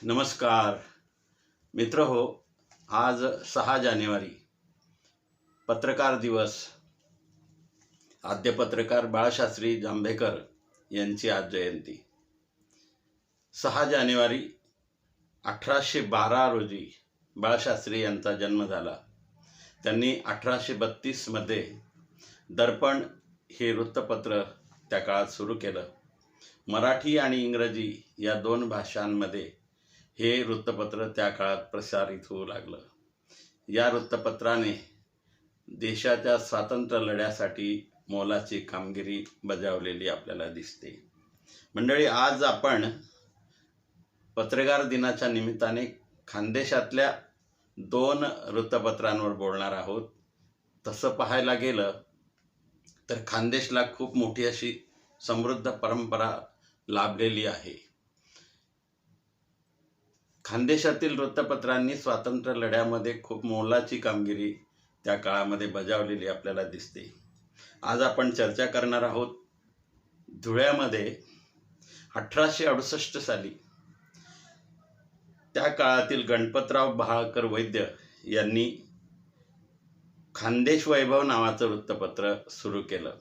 नमस्कार मित्र हो. आज 6 जानेवारी पत्रकार दिवस. आद्य पत्रकार बाळशास्त्री जांभेकर यांची आज जयंती. 6 जानेवारी 1812 रोजी बाळशास्त्री यांचा जन्म झाला. त्यांनी 1832 मध्ये दर्पण हे वृत्तपत्र त्या काळात सुरू केलं. मराठी आणि इंग्रजी या दोन भाषांमध्ये हे वृत्तपत्र त्या काळात प्रसारित होऊ लागलं. या वृत्तपत्राने देशाच्या स्वातंत्र्य लढ्यासाठी मोलाची कामगिरी बजावलेली आपल्याला दिसते. मंडळी, आज आपण पत्रकार दिनाच्या निमित्ताने खानदेशातल्या 2 वृत्तपत्रांवर बोलणार आहोत. तसं पाहायला गेलं तर खानदेशला खूप मोठी अशी समृद्ध परंपरा लाभलेली आहे. खानदेशातील वृत्तपत्रांनी स्वातंत्र्य लढ्यामध्ये खूप मोलाची कामगिरी त्या काळामध्ये बजावलेली आपल्याला दिसते. आज आपण चर्चा करणार आहोत धुळ्यामध्ये 1868 साली त्या काळातील गणपतराव बहाळकर वैद्य यांनी खानदेश वैभव नावाचं वृत्तपत्र सुरू केलं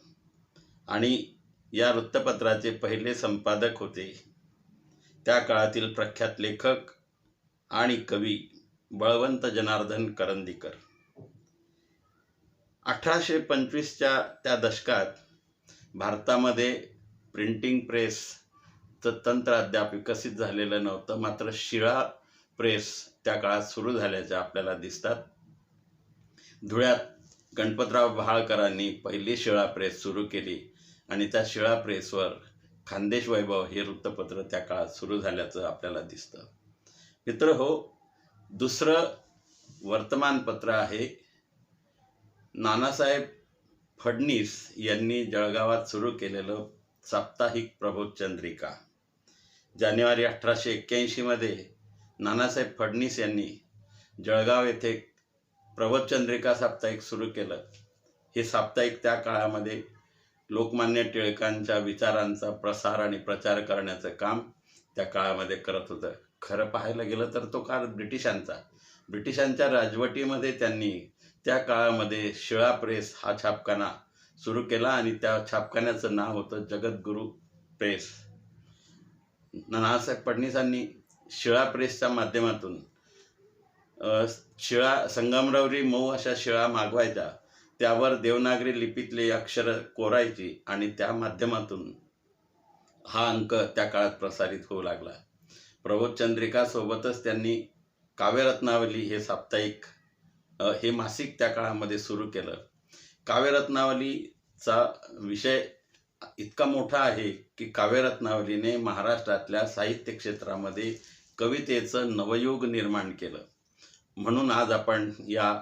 आणि या वृत्तपत्राचे पहिले संपादक होते त्या काळातील प्रख्यात लेखक आणि कवी बळवंत जनार्दन करंदीकर. 1825च्या त्या दशकात भारतामध्ये प्रिंटिंग प्रेसचं तंत्र अद्याप विकसित झालेलं नव्हतं. मात्र शिळा प्रेस त्या काळात सुरू झाल्याच्या आपल्याला दिसतात. धुळ्यात गणपतराव बहाळकरांनी पहिली शिळा प्रेस सुरू केली आणि त्या शिळा प्रेसवर खानदेश वैभव हे वृत्तपत्र त्या काळात सुरू झाल्याचं आपल्याला दिसतं. मित्र हो, दुसरं वर्तमानपत्र आहे नानासाहेब फडणीस यांनी जळगावात सुरू केलेलं साप्ताहिक प्रबोधचंद्रिका. जानेवारी 1881 मध्ये नानासाहेब फडणीस यांनी जळगाव येथे प्रबोधचंद्रिका साप्ताहिक सुरू केलं. हे साप्ताहिक त्या काळामध्ये लोकमान्य टिळकांच्या विचारांचा प्रसार आणि प्रचार करण्याचं काम त्या काळामध्ये करत होतं. खरं पाहायला गेलं तर तो काळ ब्रिटिशांच्या राजवटीमध्ये त्यांनी त्या काळामध्ये शिळा प्रेस हा छापखाना सुरू केला आणि त्या छापखान्याचं नाव होतं जगद्गुरू प्रेस. नानासाहेब फडणीसांनी शिळा प्रेसच्या माध्यमातून शिळा संगमरवरी मऊ अशा शिळा मागवायच्या, त्यावर देवनागरी लिपीतले अक्षर कोरायची आणि त्या माध्यमातून हा अंक त्या काळात प्रसारित होऊ लागला. प्रबोधचंद्रिका सोबतच त्यांनी काव्यरत्नावली हे साप्ताहिक हे मासिक त्या काळामध्ये सुरू केलं. काव्यरत्नावलीचा विषय इतका मोठा आहे की काव्यरत्नावलीने महाराष्ट्रातल्या साहित्य क्षेत्रामध्ये कवितेचं नवयुग निर्माण केलं. म्हणून आज आपण या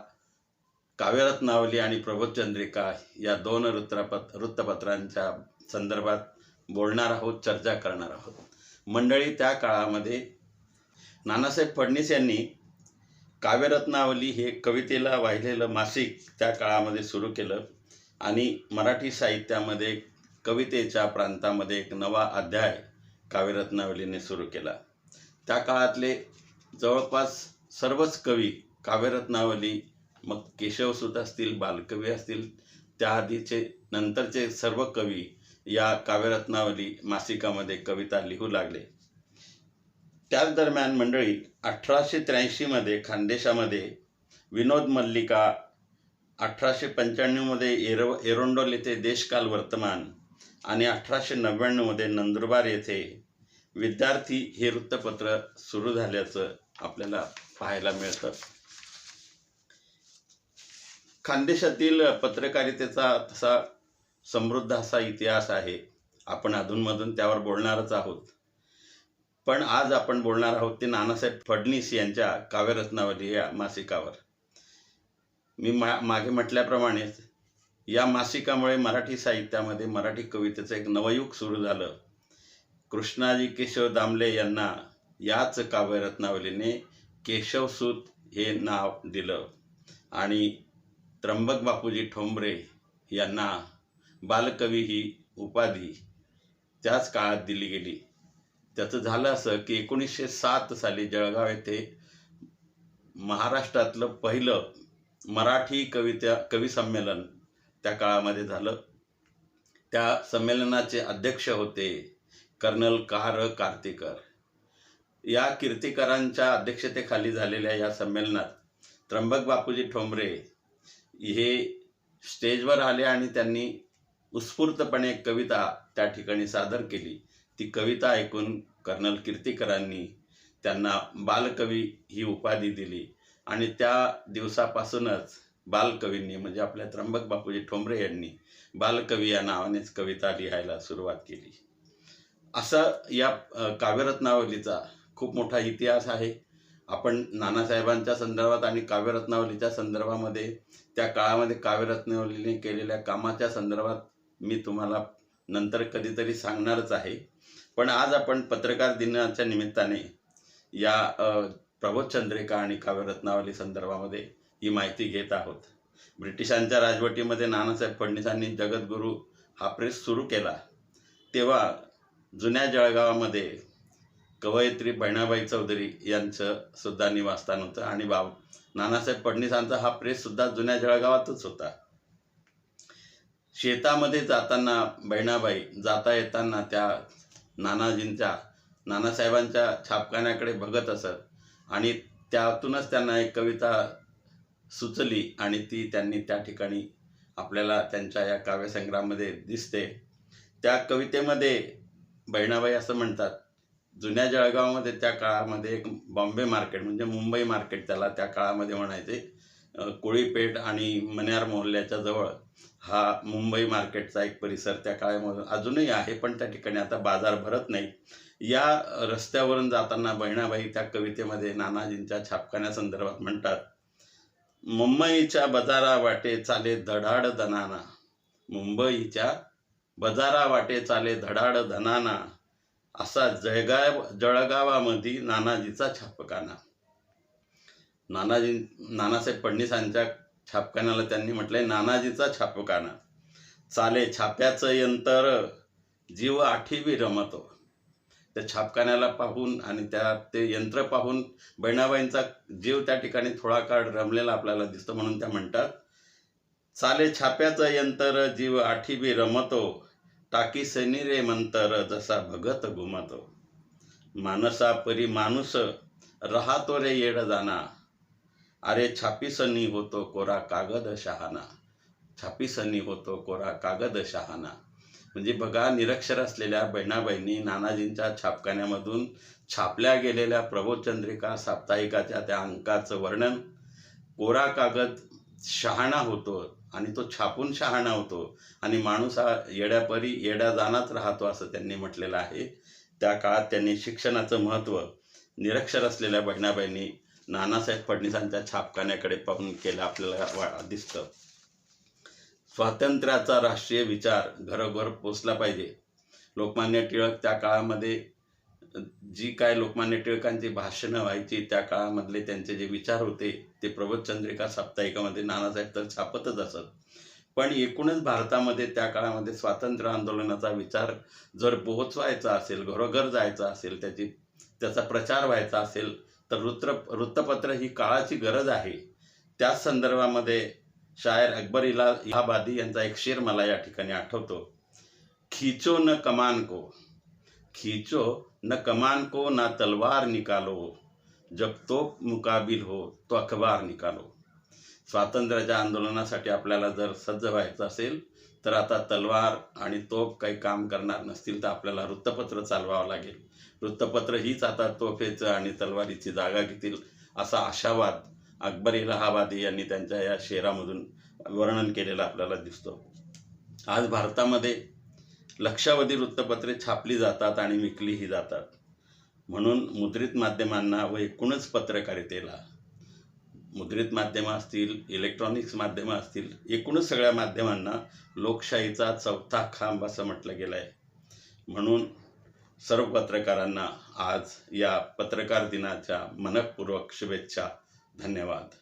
काव्यरत्नावली आणि प्रबोधचंद्रिका या 2 वृत्तपत्रांच्या संदर्भात बोलणार आहोत, चर्चा करणार आहोत. मंडळी, त्या काळामध्ये नानासाहेब फडणीस यांनी काव्यरत्नावली हे कवितेला वाहिलेलं मासिक त्या काळामध्ये सुरू केलं आणि मराठी साहित्यामध्ये कवितेच्या प्रांतामध्ये एक नवा अध्याय काव्यरत्नावलीने सुरू केला. त्या काळातले जवळपास सर्वच कवी काव्यरत्नावली, मग केशवसूत असतील, बालकवी असतील, त्याआधीचे नंतरचे सर्व कवी या काव्यरत्नावली मासिकामध्ये कविता लिहू लागले. त्याच दरम्यान मंडळी 1883 मध्ये खानदेशामध्ये विनोद मल्लिका, 1895 मध्ये एरोंडोल येथे देशकाल वर्तमान आणि 1899 मध्ये नंदुरबार येथे विद्यार्थी हे वृत्तपत्र सुरू झाल्याचं आपल्याला पाहायला मिळतं. खानदेशातील पत्रकारितेचा तसा समृद्ध असा इतिहास आहे. आपण अधूनमधून त्यावर बोलणारच आहोत. पण आज आपण बोलणार आहोत ते नानासाहेब फडणीस यांच्या काव्यरत्नावली या मासिकावर. मी मागे म्हटल्याप्रमाणे या मासिकामुळे मराठी साहित्यामध्ये मराठी कवितेचं एक नवयुग सुरू झालं. कृष्णाजी केशव दामले यांना याच काव्यरत्नावलीने केशवसूत हे नाव दिलं आणि त्र्यंबक बापूजी ठोंबरे यांना बालकवी ही उपाधी त्याच काळात दिली गेली. त्याचं झालं असं की 1907 साली जळगाव येथे महाराष्ट्रातलं पहिलं मराठी कवी संमेलन त्या काळामध्ये झालं. त्या संमेलनाचे अध्यक्ष होते कर्नल कार्तिकर. या कीर्तिकरांच्या अध्यक्षतेखाली झालेल्या या संमेलनात त्र्यंबक बापूजी ठोंबरे हे स्टेजवर आले आणि त्यांनी उत्स्फूर्तपणे एक कविता त्या ठिकाणी सादर केली. ती कविता ऐकून कर्नल कीर्तिकरांनी त्यांना बालकवी ही उपाधी दिली आणि त्या दिवसापासूनच बालकवींनी म्हणजे आपल्या त्र्यंबक बापूजी ठोंबरे यांनी बालकवी या नावानेच कविता लिहायला सुरुवात केली. असा या काव्यरत्नावलीचा खूप मोठा इतिहास आहे. आपण नानासाहेबांच्या संदर्भात आणि काव्यरत्नावलीच्या संदर्भामध्ये त्या काळामध्ये काव्यरत्नावलीने केलेल्या कामाच्या संदर्भात मी तुम्हाला नंतर कधीतरी सांगणारच आहे. पण आज आपण पत्रकार दिनाच्या निमित्ताने या प्रबोधचंद्रिका आणि काव्यरत्नावली संदर्भामध्ये ही माहिती घेत आहोत. ब्रिटिशांच्या राजवटीमध्ये नानासाहेब फडणवीसांनी जगद्गुरू हा प्रेस सुरू केला तेव्हा जुन्या जळगावामध्ये कवयित्री बहिणाबाई चौधरी यांचं सुद्धा निवासस्थान होतं आणि नानासाहेब फडणवीसांचा हा प्रेस सुद्धा जुन्या जळगावातच होता. शेतामध्ये जाताना बहिणाबाई जाता येताना त्या नानासाहेबांच्या छापखान्याकडे बघत असत आणि त्यातूनच त्यांना एक कविता सुचली आणि ती त्यांनी त्या ठिकाणी आपल्याला त्यांच्या या काव्यसंग्रहामध्ये दिसते. त्या कवितेमध्ये बहिणाबाई असं म्हणतात, जुन्या जळगावमध्ये त्या काळामध्ये एक बॉम्बे मार्केट म्हणजे मुंबई मार्केट त्याला त्या काळामध्ये म्हणायचे, कोळीपेठ आणि मन्यार मोहल्ल्याच्या जवळ हा मुंबई मार्केटचा एक परिसर त्या काळामध्ये अजूनही आहे, पण त्या ठिकाणी आता बाजार भरत नाही. या रस्त्यावरून जाताना बहिणाबाई त्या कवितेमध्ये नानाजींच्या छापखान्यासंदर्भात म्हणतात, मुंबईच्या बजारा वाटे चाले धडाड धनाना, मुंबईच्या बजारा वाटे चाले धडाड धनाना, असा जळगावामध्ये नानाजीचा छापखाना. नानासाहेब फडणवीसांच्या छापखान्याला त्यांनी म्हटलंय नानाजीचा छापखाना. चाले छाप्याचं यंत्र जीव आठीवी रमतो. त्या छापखान्याला पाहून आणि ते यंत्र पाहून बहिणाबाईंचा जीव त्या ठिकाणी थोडा काळ रमलेला आपल्याला दिसतो. म्हणून त्या म्हणतात, चाले छाप्याचं यंत्र जीव आठीवी रमतो, टाकी सनी रे मंतर जसा भगत घुमतो, मानसा परी माणूस राहतो रे येड जाना, अरे छापीसनी होतो कोरा कागद शहाणा, छापीसनी होतो कोरा कागद शहाणा. म्हणजे बघा, निरक्षर असलेल्या बहिणाबाईंनी नानाजींच्या छापखान्यामधून छापल्या गेलेल्या प्रबोधचंद्रिका साप्ताहिकाच्या त्या अंकाचं वर्णन, कोरा कागद शहाणा होतो आणि तो छापून शहाणा होतो आणि माणूस हा येड्यापरी येड्या जाणाच राहतो असं त्यांनी म्हटलेलं आहे. त्या काळात त्यांनी शिक्षणाचं महत्त्व निरक्षर असलेल्या बहिणाबाईंनी नानासाहेब फडणवीसांच्या छापखान्याकडे पाहून केलं आपल्याला दिसतं. स्वातंत्र्याचा राष्ट्रीय विचार घरोघर पोचला पाहिजे. लोकमान्य टिळक त्या काळामध्ये जी काय लोकमान्य टिळकांची भाषणं व्हायची त्या काळामधले त्यांचे जे विचार होते ते प्रबोधचंद्रिका साप्ताहिकामध्ये नानासाहेब तर छापतच असत. पण एकूणच भारतामध्ये त्या काळामध्ये स्वातंत्र्य आंदोलनाचा विचार जर पोहोचवायचा असेल, घरोघर जायचा असेल, त्याचा प्रचार व्हायचा असेल तर वृत्तपत्र ही काळाची गरज आहे. त्याच संदर्भामध्ये शायर अकबर इलाहाबादी यांचा एक शेर मला या ठिकाणी आठवतो, खींचो न कमान को, खींचो न कमान को ना तलवार निकालो, जब तोप मुकाबिल हो तो अखबार निकालो. स्वातंत्र्याच्या आंदोलनासाठी आपल्याला जर सज्ज व्हायचं असेल तर आता तलवार आणि तोप काही काम करणार नसतील तर आपल्याला वृत्तपत्र चालवावं लागेल. वृत्तपत्र हीच आता तोफेचं आणि तलवारीची जागा घेतील असा आशावाद अकबर इलाहाबादी यांनी त्यांच्या या शेरामधून वर्णन केलेलं आपल्याला दिसतो. आज भारतामध्ये लक्षावधी वृत्तपत्रे छापली जातात आणि विकलीही जातात. म्हणून मुद्रित माध्यमांना व एकूणच पत्रकारितेला, मुद्रित माध्यमं असतील, इलेक्ट्रॉनिक्स माध्यमं असतील, एकूणच सगळ्या माध्यमांना लोकशाहीचा चौथा खांब असं म्हटलं गेलं आहे. म्हणून सर्व पत्रकारांना आज या पत्रकार दिनाच्या मनःपूर्वक शुभेच्छा. धन्यवाद.